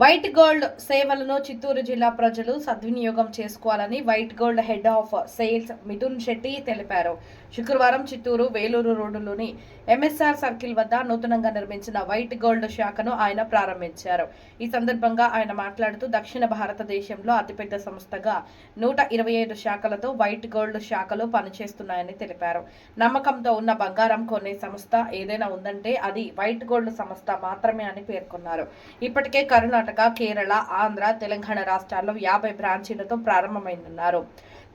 White gold సేవలను చిత్తూరు జిల్లా ప్రజలు సద్వినియోగం చేసుకోవాలని white gold head of sales Mithun Shetty తెలిపారు. శుక్రవారం చిత్తూరు వేలూరు రోడ్డులోని ఎంఎస్ఆర్ సర్కిల్ వద్ద నూతనంగా నిర్మించిన వైట్ గోల్డ్ శాఖను ఆయన ప్రారంభించారు. ఈ సందర్భంగా ఆయన మాట్లాడుతూ దక్షిణ భారతదేశంలో అతిపెద్ద సంస్థగా 125 శాఖలతో వైట్ గోల్డ్ శాఖలు పనిచేస్తున్నాయని తెలిపారు. నమ్మకంతో ఉన్న బంగారం కొనే సంస్థ ఏదైనా ఉందంటే అది వైట్ గోల్డ్ సంస్థ మాత్రమే అని పేర్కొన్నారు. ఇప్పటికే కర్ణాటక, కేరళ, ఆంధ్ర, తెలంగాణ రాష్ట్రాల్లో 50 బ్రాంచీలతో ప్రారంభమైందన్నారు.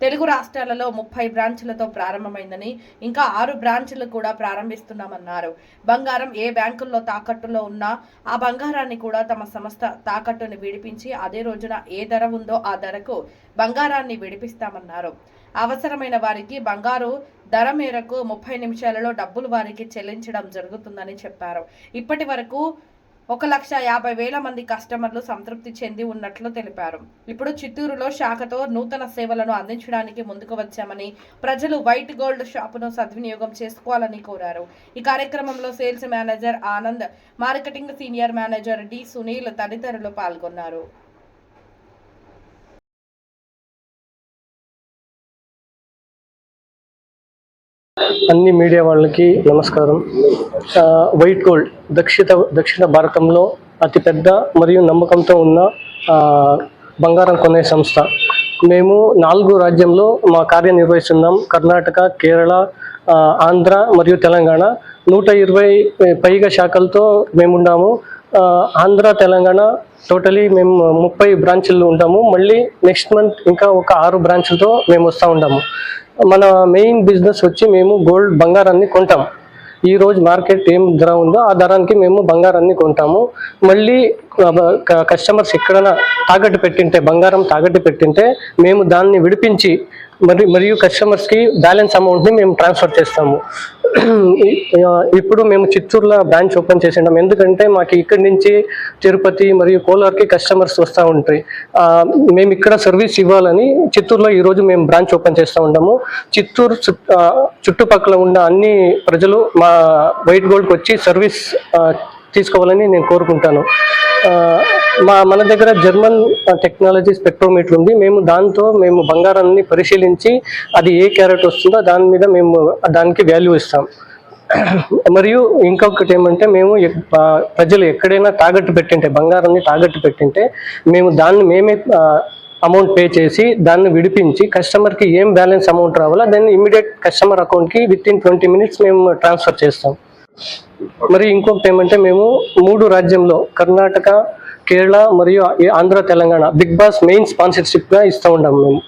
తెలుగు రాష్ట్రాలలో 30 బ్రాంచ్లతో ప్రారంభమైందని ఇంకా 6 బ్రాంచ్లు కూడా ప్రారంభిస్తున్నామన్నారు. బంగారం ఏ బ్యాంకుల్లో తాకట్టులో ఉన్నా ఆ బంగారాన్ని కూడా తమ సంస్థ తాకట్టుని విడిపించి అదే రోజున ఏ ధర ఉందో ఆ ధరకు బంగారాన్ని విడిపిస్తామన్నారు. అవసరమైన వారికి బంగారు ధర మేరకు 30 నిమిషాలలో డబ్బులు వారికి చెల్లించడం జరుగుతుందని చెప్పారు. ఇప్పటి వరకు 1,50,000 మంది కస్టమర్లు సంతృప్తి చెంది ఉన్నట్లు తెలిపారు. ఇప్పుడు చిత్తూరులో శాఖతో నూతన సేవలను అందించడానికి ముందుకు వచ్చామని, ప్రజలు వైట్ గోల్డ్ షాపును సద్వినియోగం చేసుకోవాలని కోరారు. ఈ కార్యక్రమంలో sales manager Anand, marketing senior manager D Sunil తదితరులు పాల్గొన్నారు. అన్ని మీడియా వాళ్ళకి నమస్కారం. వైట్ గోల్డ్ దక్షిణ భారతంలో అతిపెద్ద మరియు నమ్మకంతో ఉన్న బంగారం కొనే సంస్థ. మేము 4 రాజ్యంలో మా కార్యనిర్వహిస్తున్నాం. కర్ణాటక, కేరళ, ఆంధ్ర మరియు తెలంగాణ. 120 పైగా శాఖలతో మేమున్నాము. ఆంధ్ర, తెలంగాణ టోటలీ మేము 30 బ్రాంచ్లు ఉంటాము. మళ్ళీ నెక్స్ట్ మంత్ ఇంకా ఒక 6 బ్రాంచ్లతో మేము వస్తూ ఉంటాము. మన మెయిన్ బిజినెస్ వచ్చి మేము బంగారాన్ని కొంటాం. ఈరోజు మార్కెట్ ఏం ధర ఉందో ఆ ధరానికి మేము బంగారాన్ని కొంటాము. మళ్ళీ కస్టమర్స్ ఎక్కడైనా బంగారం తాకట్టు పెట్టింటే మేము దాన్ని విడిపించి మరియు కస్టమర్స్కి బ్యాలెన్స్ అమౌంట్ని మేము ట్రాన్స్ఫర్ చేస్తాము. ఇప్పుడు మేము చిత్తూరులో బ్రాంచ్ ఓపెన్ చేసినాం. ఎందుకంటే మాకు ఇక్కడి నుంచి తిరుపతి మరియు కోలార్కి కస్టమర్స్ వస్తూ ఉంటాయి. మేము ఇక్కడ సర్వీస్ ఇవ్వాలని చిత్తూరులో ఈరోజు మేము బ్రాంచ్ ఓపెన్ చేస్తూ ఉంటాము. చిత్తూరు చుట్టుపక్కల ఉన్న అన్ని ప్రజలు మా వైట్ గోల్డ్కి వచ్చి సర్వీస్ తీసుకోవాలని నేను కోరుకుంటాను. మన దగ్గర జర్మన్ టెక్నాలజీ స్పెక్ట్రోమీటర్ ఉంది. దాంతో మేము బంగారాన్ని పరిశీలించి అది ఏ క్యారెట్ వస్తుందో దాని మీద మేము దానికి వాల్యూ ఇస్తాం. మరియు ఇంకొకటి ఏమంటే మేము ప్రజలు ఎక్కడైనా బంగారాన్ని తాకట్టు పెట్టింటే మేము మేమే అమౌంట్ పే చేసి దాన్ని విడిపించి కస్టమర్కి ఏం బ్యాలెన్స్ అమౌంట్ రావాలో దాన్ని ఇమ్మీడియట్ కస్టమర్ అకౌంట్కి వితిన్ 20 minutes మేము ట్రాన్స్ఫర్ చేస్తాం. మరి ఇంకొకటి ఏమంటే మేము 3 రాజ్యంలో కర్ణాటక, కేరళ మరియు Andhra, Telangana Bigg Boss main స్పాన్సర్షిప్గా ఇస్తూ ఉంటాము మేము.